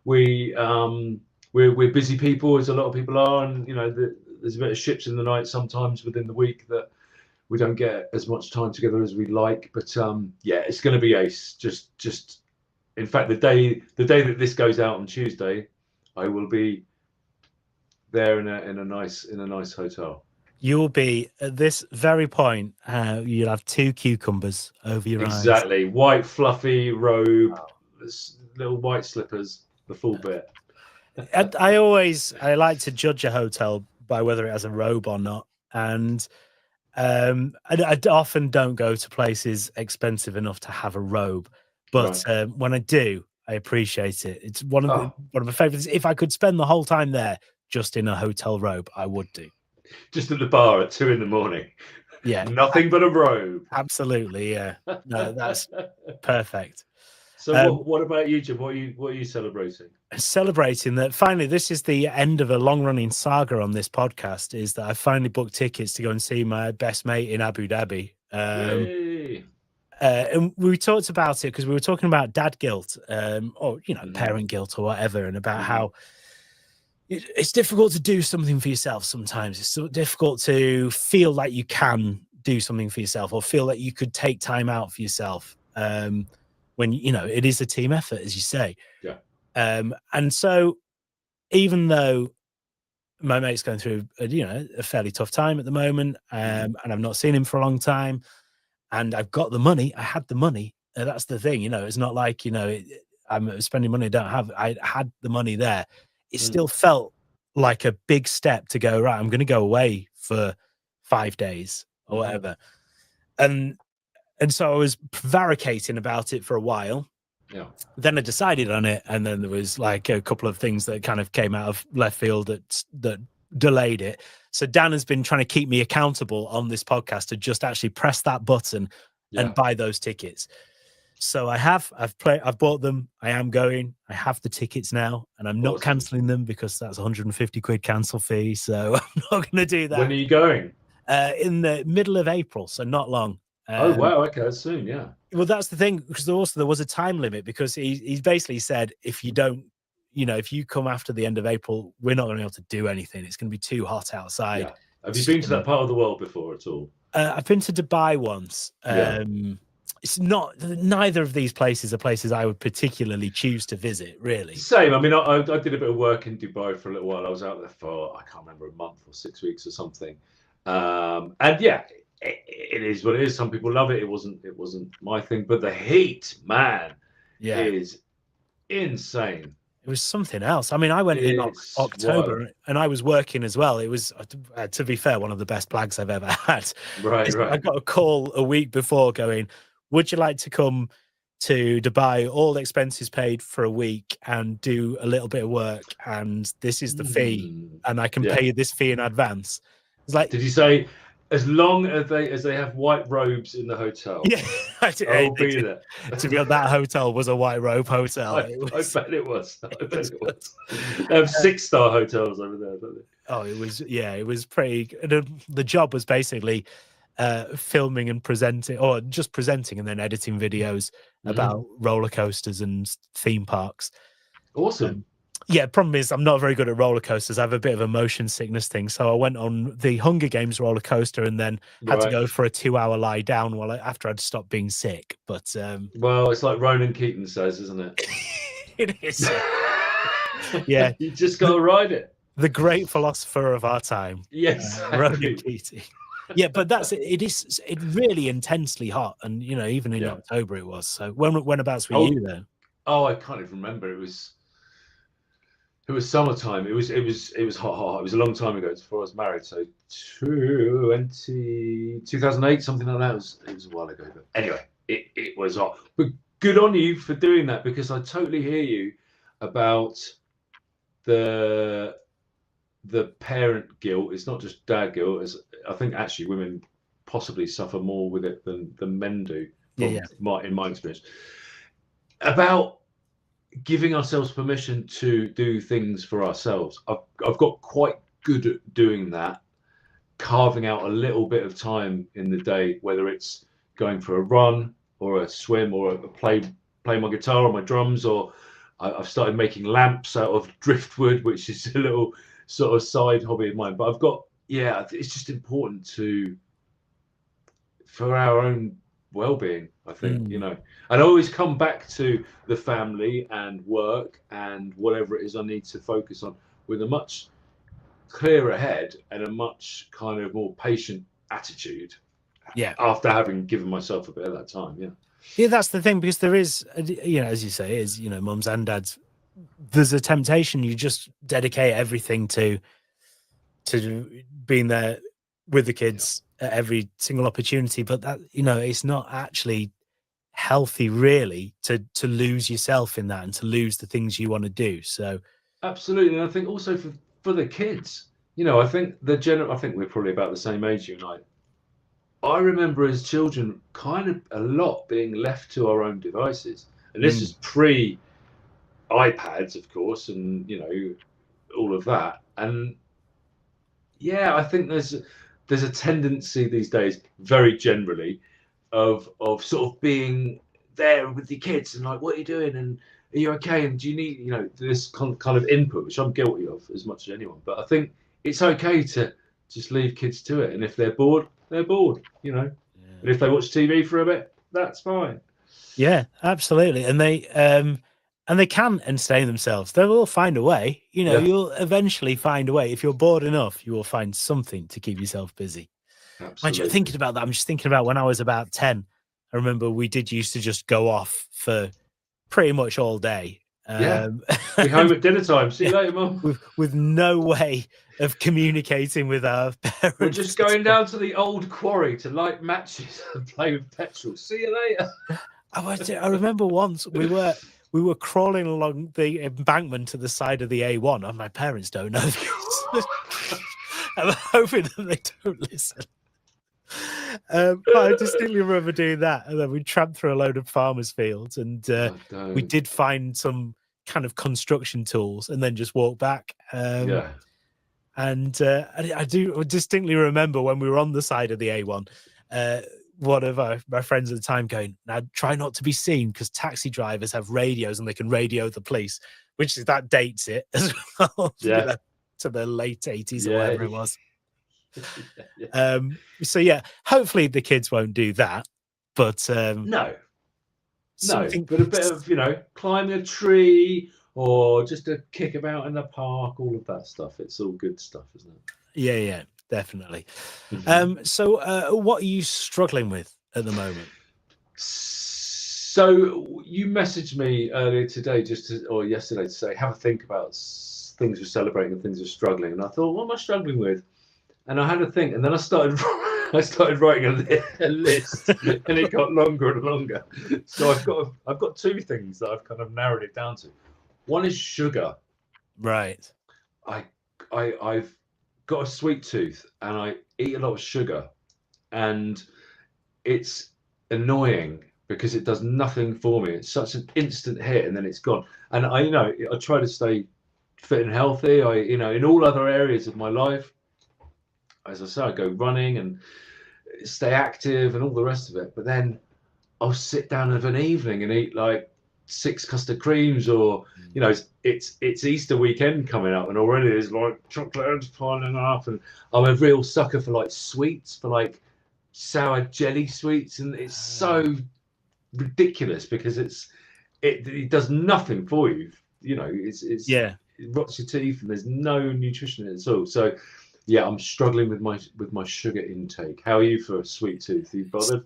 We're busy people, as a lot of people are, and there's a bit of ships in the night sometimes within the week that we don't get as much time together as we'd like. But it's going to be ace. Just in fact, the day that this goes out on Tuesday, I will be there in a nice hotel. You'll be at this very point. You'll have 2 cucumbers over your eyes. Exactly, white fluffy robe, little white slippers, the full bit. I like to judge a hotel by whether it has a robe or not, and I often don't go to places expensive enough to have a robe, but when I do, I appreciate it. It's one of my favorites. If I could spend the whole time there just in a hotel robe, I would do. Just at the bar at 2 a.m. Yeah, nothing but a robe. Absolutely, yeah. No, that's perfect. So what about you, Jim? What are you celebrating? Celebrating that finally, this is the end of a long-running saga on this podcast, is that I finally booked tickets to go and see my best mate in Abu Dhabi. And we talked about it because we were talking about dad guilt, or parent guilt or whatever, and about how it's difficult to do something for yourself sometimes. It's so difficult to feel like you can do something for yourself, or feel like you could take time out for yourself. When it is a team effort, as you say. Yeah. And so even though my mate's going through a fairly tough time at the moment, and I've not seen him for a long time, and I've got the money, I had the money. That's the thing, it's not like I'm spending money I don't have. I had the money there. It still felt like a big step to go, right, I'm going to go away for 5 days or whatever. And so I was prevaricating about it for a while. Yeah. Then I decided on it, and then there was like a couple of things that kind of came out of left field that delayed it. So Dan has been trying to keep me accountable on this podcast to just actually press that button and buy those tickets. So I've bought them. I am going. I have the tickets now, and I'm not cancelling them because that's 150 quid cancel fee. So I'm not going to do that. When are you going? In the middle of April, so not long. Oh wow, okay, that's soon, yeah. Well, that's the thing, because also there was a time limit, because he basically said, if you don't, if you come after the end of April, we're not going to be able to do anything. It's going to be too hot outside. Yeah. Have you been to that part of the world before at all? I've been to Dubai once. It's not, neither of these places are places I would particularly choose to visit, really. Same. I mean, I did a bit of work in Dubai for a little while. I was out there for, I can't remember, a month or 6 weeks or something. And yeah, it is what it is. Some people love it. It wasn't my thing, but the heat, man, is insane. It was something else. I mean, I went in October and I was working as well. It was, to be fair, one of the best blags I've ever had. Right. I got a call a week before going, would you like to come to Dubai, all expenses paid for a week, and do a little bit of work? And this is the fee, and I can pay you this fee in advance. It's like, did you say, as long as they have white robes in the hotel? Yeah, I'll be there. To be honest, that hotel was a white robe hotel. I bet it was. They have 6-star hotels over there, don't they? Oh, it was pretty. The job was basically filming and presenting, or just presenting and then editing videos about roller coasters and theme parks. Awesome. Problem is I'm not very good at roller coasters. I have a bit of a motion sickness thing. So I went on the Hunger Games roller coaster and then had to go for a 2-hour lie down after I'd stopped being sick. But well, it's like Ronan Keating says, isn't it? It is. Yeah. You just got to ride it. The great philosopher of our time. Yes. Ronan Keating. Yeah, but it's really intensely hot. And, even in October it was. So whenabouts were you then? Oh, I can't even remember. It was summertime. It was hot. It was a long time ago. It's before I was married. So 2008, something like that. It was a while ago. But anyway, it was hot. But good on you for doing that, because I totally hear you about the parent guilt. It's not just dad guilt. I think actually women possibly suffer more with it than men do. In my experience. About giving ourselves permission to do things for ourselves. I've got quite good at doing that, carving out a little bit of time in the day, whether it's going for a run or a swim or play my guitar or my drums, or I've started making lamps out of driftwood, which is a little sort of side hobby of mine. But I've got, it's just important for our own well-being, I think, and I always come back to the family and work and whatever it is I need to focus on with a much clearer head and a much kind of more patient attitude, after having given myself a bit of that time. That's the thing, because there is, as you say, is mums and dads, there's a temptation, you just dedicate everything to being there with the kids at every single opportunity, but that it's not actually healthy, really, to lose yourself in that and to lose the things you want to do. So absolutely. And I think also for the kids, I think I think we're probably about the same age, you and I remember as children kind of a lot being left to our own devices, and this is pre iPads, of course, and all of that. And I think there's a tendency these days, very generally, of sort of being there with the kids and like, what are you doing? And are you okay? And do you need, this kind of input, which I'm guilty of as much as anyone. But I think it's okay to just leave kids to it. And if they're bored, they're bored, And if they watch TV for a bit, that's fine. Yeah, absolutely. And they, And they can entertain themselves. They will find a way. You know, Yeah. you'll eventually find a way. If you're bored enough, you will find something to keep yourself busy. Mind you, Absolutely. thinking about that, I'm just thinking about when I was about 10. I remember we used to just go off for pretty much all day. Yeah. Be home at dinner time. See you later, Mum. with no way of communicating with our parents. We're just going down to the old quarry to light matches and play with petrol. See you later. I remember once we were crawling along the embankment to the side of the A1, and my parents don't know this. I'm hoping that they don't listen. But I distinctly remember doing that, and then we tramped through a load of farmers' fields, and we did find some kind of construction tools, and then just walk back. Yeah. And I do distinctly remember when we were on the side of the A1, one of my friends at the time going, "Now try not to be seen, because taxi drivers have radios and they can radio the police," which is that dates it as well. Yeah. You know, to the late 80s or Yeah. whatever it was. Yeah. So yeah, hopefully the kids won't do that, but No, something, but a bit of, you know, climbing a tree or just a kick about in the park, all of that stuff. It's all good stuff, isn't it? yeah, definitely. Mhm. So what are you struggling with at the moment? So you messaged me earlier today, or yesterday, to say have a think about things you're celebrating and things you're struggling. And I thought, what am I struggling with? And I had a think, and then I started writing a list, and it got longer and longer. So I've got two things that I've kind of narrowed it down to. One is sugar. Right. I've got a sweet tooth, and I eat a lot of sugar, and it's annoying because it does nothing for me. It's such an instant hit, and then it's gone. And I try to stay fit and healthy. In all other areas of my life, as I say, I go running and stay active and all the rest of it. But then I'll sit down of an evening and eat like 6 custard creams, or it's Easter weekend coming up, and already there's like chocolates piling up, and I'm a real sucker for like sweets, for like sour jelly sweets, and it's so ridiculous because it does nothing for you. It's Yeah. It rots your teeth, and there's no nutrition in it at all. So yeah, I'm struggling with my sugar intake. How are you for a sweet tooth? Are you bothered?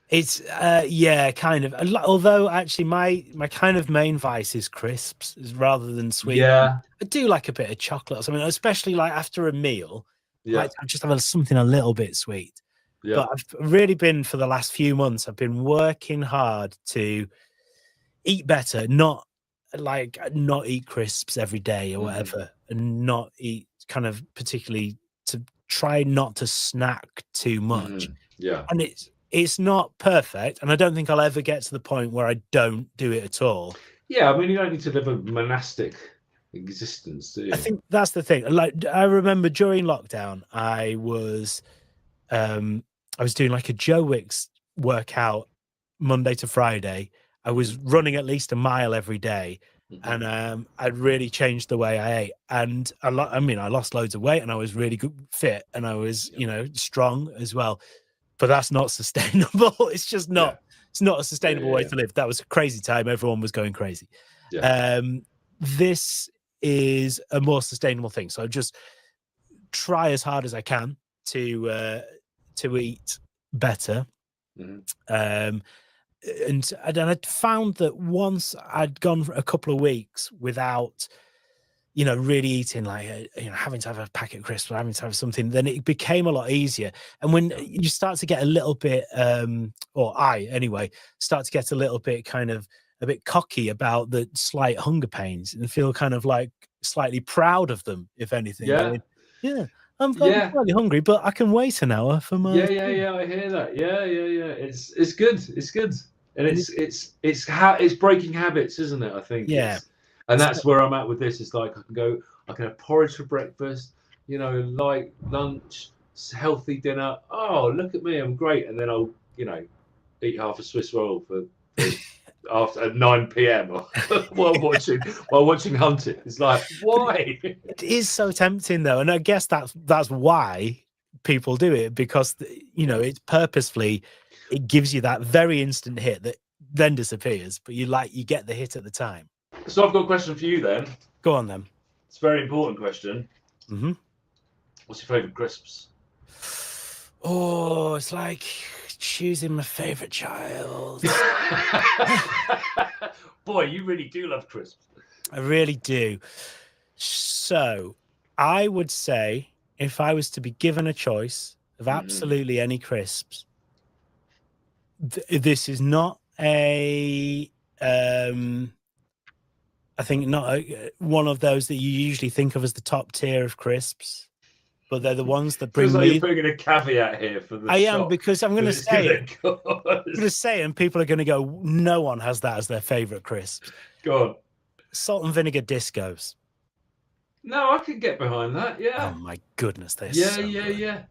It's yeah, kind of. Although actually, my kind of main vice is crisps rather than sweet. Yeah, I do like a bit of chocolate or something, especially like after a meal. yeah, I just have something a little bit sweet. yeah. But I've really been, for the last few months, I've been working hard to eat better, not eat crisps every day or whatever, and not eat kind of particularly, to try not to snack too much. Yeah. And it's not perfect, and I don't think I'll ever get to the point where I don't do it at all. Yeah, I mean, you don't need to live a monastic existence, do you? I think that's the thing. Like, I remember during lockdown, I was doing like a Joe Wicks workout Monday to Friday. I was running at least a mile every day, and I'd really changed the way I ate. And I lost loads of weight, and I was really good, fit, and I was strong as well. But that's not sustainable. It's just not. Yeah. It's not a sustainable way to live. That was a crazy time. Everyone was going crazy. Yeah. This is a more sustainable thing. So I just try as hard as I can to eat better. And I found that once I'd gone for a couple of weeks without really eating, like having to have a packet of crisps or having to have something, then it became a lot easier. And when you start to get a little bit or I anyway start to get a little bit kind of a bit cocky about the slight hunger pains and feel kind of like slightly proud of them, if anything. I'm slightly hungry, but I can wait an hour for my I hear that. It's good, and it's breaking habits, isn't it? I think. And that's where I'm at with this. It's like I can have porridge for breakfast, light lunch, healthy dinner. Oh, look at me, I'm great. And then I'll, eat half a Swiss roll for after at 9 p.m. while watching Hunted. It's like, why? It is so tempting though, and I guess that's why people do it, because it's purposefully, it gives you that very instant hit that then disappears, but you get the hit at the time. So I've got a question for you then. Go on then. It's a very important question. Mm-hmm. What's your favourite crisps? Oh, it's like choosing my favourite child. Boy, you really do love crisps. I really do. So I would say if I was to be given a choice of absolutely any crisps, this is not a I think not one of those that you usually think of as the top tier of crisps, but they're the ones that bring Feels like me. you're putting in a caveat here for the I am, shop, because I'm going to say it. I'm going to say it, and people are going to go, no one has that as their favorite crisps. Go on. Salt and vinegar discos. No, I can get behind that. Yeah. Oh my goodness, they're Yeah, so yeah, good.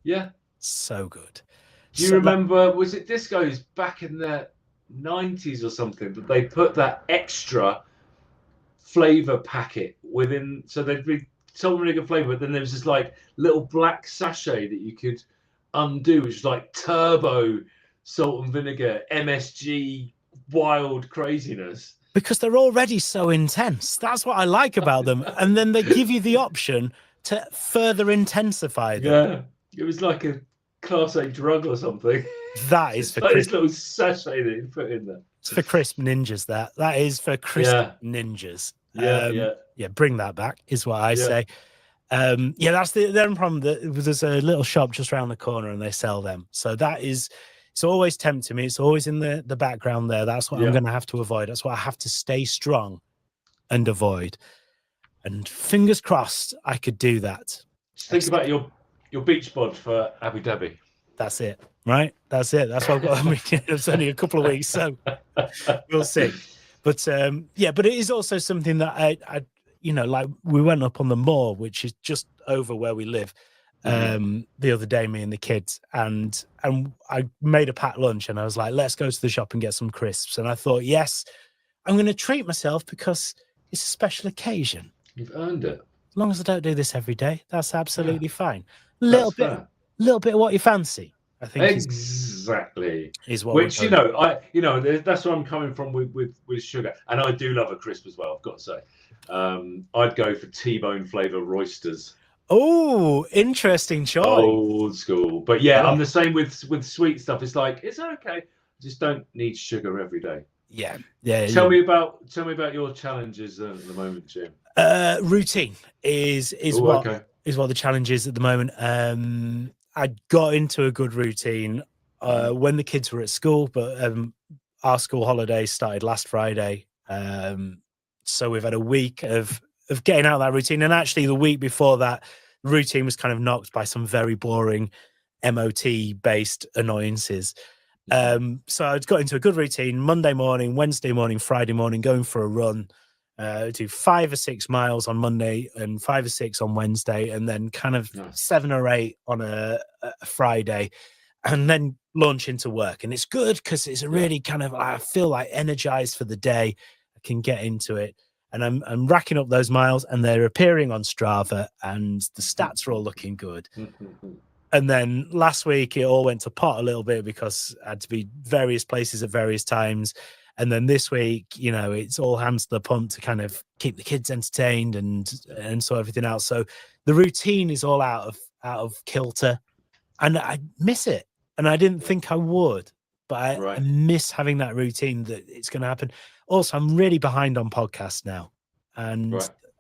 yeah. So good. Do you remember, was it discos back in the 90s or something, that they put that extra flavour packet within, so they'd be salt and vinegar flavour, but then there was this like little black sachet that you could undo, which was like turbo salt and vinegar, MSG, wild craziness. Because they're already so intense. That's what I like about them. And then they give you the option to further intensify them. Yeah, it was like a Class A drug or something. That is for like crisp. this little sachet that you put in there. It's for crisp ninjas. That is for crisp ninjas. Yeah. Bring that back is what I say. Yeah, that's the only problem. There's a little shop just around the corner and they sell them. So that is, it's always tempting me. It's always in the background there. That's what I'm going to have to avoid. That's what I have to stay strong and avoid. And fingers crossed, I could do that. Just think about your beach bod for Abu Dhabi. That's it, right? That's it. That's what I've got. I mean, it's only a couple of weeks, so we'll see. But yeah, but it is also something that I like we went up on the moor, which is just over where we live, the other day, me and the kids, and I made a packed lunch, and I was like, let's go to the shop and get some crisps. And I thought, yes, I'm going to treat myself because it's a special occasion. You've earned it. As long as I don't do this every day, that's absolutely fine. Little bit of what you fancy, I think. Exactly. Is what which that's where I'm coming from with sugar, and I do love a crisp as well. I've got to say, I'd go for T-bone flavour roysters. Oh, interesting choice. Old school, but yeah, I'm the same with sweet stuff. It's like it's okay. I just don't need sugar every day. Yeah. Tell me about your challenges at the moment, Jim. Routine is what the challenge is at the moment. I got into a good routine when the kids were at school, but our school holidays started last Friday. So we've had a week of getting out of that routine. And actually the week before that, the routine was kind of knocked by some very boring MOT-based annoyances. So I got into a good routine Monday morning, Wednesday morning, Friday morning, going for a run. Do 5 or 6 miles on Monday and 5 or 6 on Wednesday, and then kind of 7 or 8 on a Friday, and then launch into work. And it's good because it's a really kind of, I feel like energized for the day. I can get into it, and I'm racking up those miles, and they're appearing on Strava, and the stats are all looking good. And then last week it all went to pot a little bit because I had to be various places at various times. And then this week, it's all hands to the pump to kind of keep the kids entertained and sort everything out. So the routine is all out of kilter, and I miss it. And I didn't think I would, but I miss having that routine that it's going to happen. Also, I'm really behind on podcasts now, and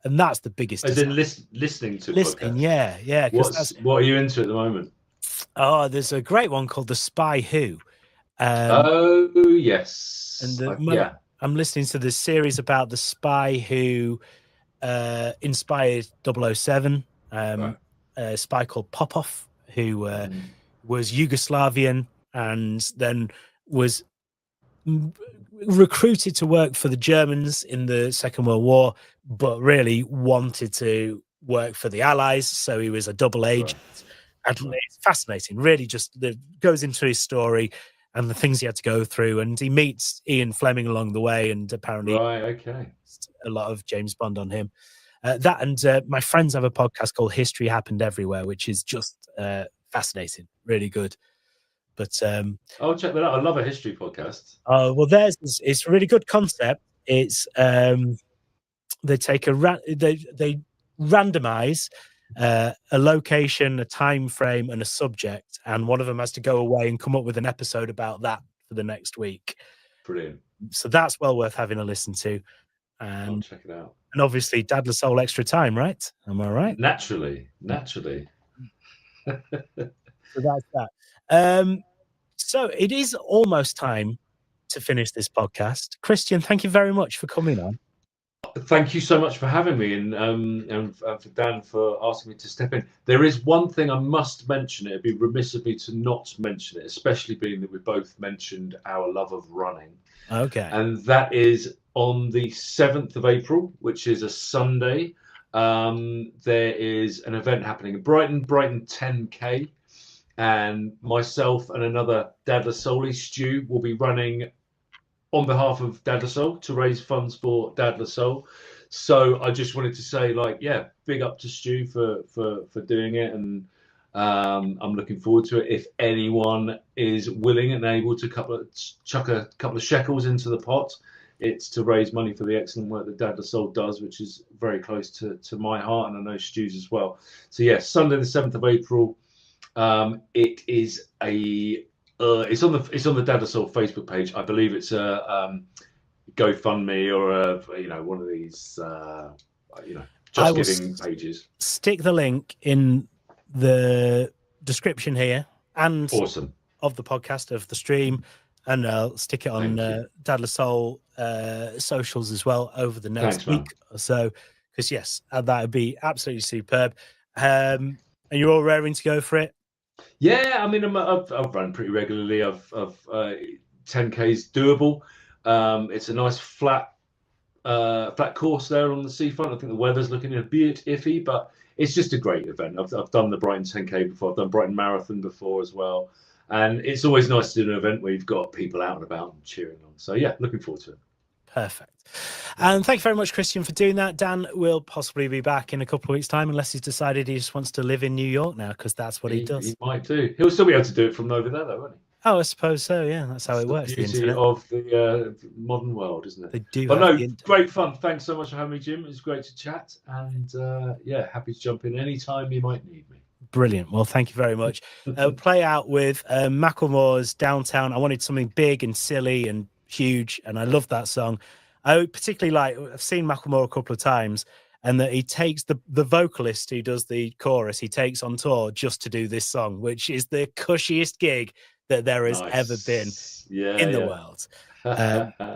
that's the biggest. As in listening to podcasts. Yeah. What are you into at the moment? Oh, there's a great one called The Spy Who. Oh yes. And I'm listening to this series about the spy who inspired 007, a spy called Popov, who was Yugoslavian and then was recruited to work for the Germans in the Second World War, but really wanted to work for the Allies. So he was a double agent. And it's fascinating, really just goes into his story and the things he had to go through, and he meets Ian Fleming along the way, and apparently a lot of James Bond on him. My friends have a podcast called History Happened Everywhere, which is just fascinating, really good. But I'll check that out. I love a history podcast. Well, theirs is a really good concept, It's they take they randomize a location, a time frame, and a subject, and one of them has to go away and come up with an episode about that for the next week. Brilliant. So that's well worth having a listen to. I'll check it out. And obviously, Dad La Soul Extra Time, right? Am I right? Naturally. So that's that. So it is almost time to finish this podcast. Kristian, thank you very much for coming on. Thank you so much for having me, and for Dan for asking me to step in. There is one thing I must mention. It'd be remiss of me to not mention it, especially being that we both mentioned our love of running. Okay. And that is on the 7th of April, which is a Sunday. There is an event happening in Brighton 10K, and myself and another Dad La Soul Stu will be running on behalf of Dad La Soul to raise funds for Dad La Soul. So I just wanted to say, big up to Stu for doing it, and I'm looking forward to it. If anyone is willing and able to chuck a couple of shekels into the pot, it's to raise money for the excellent work that Dad La Soul does, which is very close to my heart, and I know Stu's as well. So yes, Sunday the 7th of April. It is it's on the Dad La Soul Facebook page. I believe it's a GoFundMe or one of these Just Giving pages. Stick the link in the description here and awesome of the podcast, of the stream, and I'll stick it on Dad La Soul socials as well over the next week or so, because yes, that would be absolutely superb. And you're all raring to go for it? Yeah, I mean, I've run pretty regularly. 10K is doable. It's a nice flat course there on the seafront. I think the weather's looking a bit iffy, but it's just a great event. I've done the Brighton 10K before. I've done Brighton Marathon before as well, and it's always nice to do an event where you've got people out and about and cheering on. So yeah, looking forward to it. Perfect. And thank you very much, Kristian, for doing that. Dan will possibly be back in a couple of weeks' time, unless he's decided he just wants to live in New York now, because that's what he does. He might do. He'll still be able to do it from over there, though, won't he? Oh, I suppose so. Yeah, that's how it works. The beauty of the modern world, isn't it? They do. But no, great fun. Thanks so much for having me, Jim. It was great to chat, and happy to jump in anytime you might need me. Brilliant. Well, thank you very much. Play out with Macklemore's Downtown. I wanted something big and silly and huge, and I love that song. I particularly I've seen Macklemore a couple of times, and that he takes the vocalist who does the chorus, he takes on tour just to do this song, which is the cushiest gig that there has ever been in the world.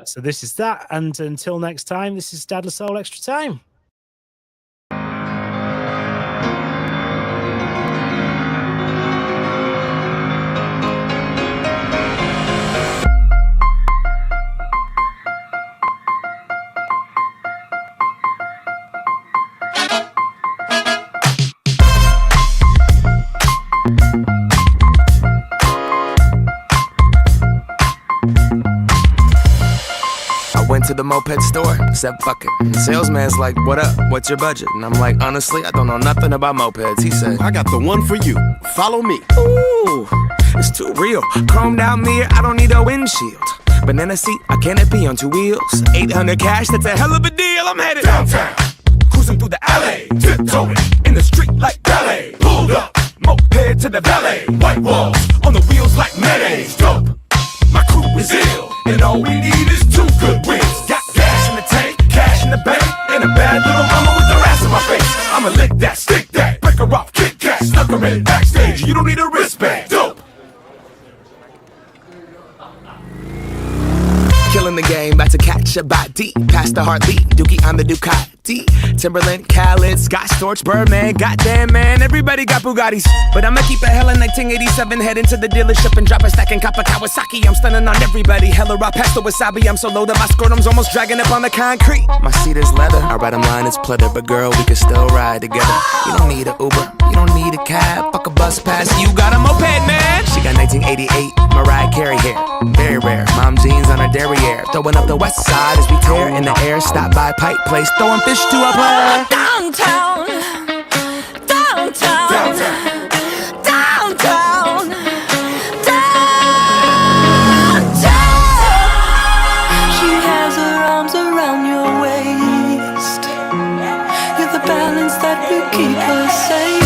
So this is that, and until next time, this is Dad La Soul Extra Time. Went to the moped store, said fuck it. And the salesman's like, what up, what's your budget? And I'm like, honestly, I don't know nothing about mopeds. He said, I got the one for you, follow me. Ooh, it's too real. Chromed out mirror, I don't need a windshield. Banana seat, a canopy on 2 wheels. 800 cash, that's a hell of a deal. I'm headed Downtown, cruising through the alley, tiptoeing in the street like ballet. Pulled up, Moped to the valet, white walls on the wheels like mayonnaise. dope. My crew is ill, and all we need is 2 good wins. Got gas in the tank, cash in the bank, and a bad little mama with her ass in my face. I'ma lick that, stick that, break her off, kick that, snuck her in backstage. You don't need a wristband, dope. Killing the game, about to catch a body. Past the Hartley, Dookie on the Ducati. Timberland, Khaled, Scott Storch, Birdman. Goddamn, man, everybody got Bugattis. But I'ma keep a hella 1987. Head into the dealership and drop a stack and cop a Kawasaki. I'm stunning on everybody. Hella raw past the wasabi. I'm so low that my scrotum's almost dragging up on the concrete. My seat is leather. I ride a line, it's pleather. But girl, we can still ride together. You don't need a Uber, you don't need a cab. Fuck a bus pass, you got a moped, man. She got 1988 Mariah Carey hair. Very rare. Mom jeans on her derriere. Throwing up the west side as we tear in the air. Stop by Pipe Place, throwing fish to a player. Downtown, downtown, Downtown, downtown, downtown. She has her arms around keep us safe.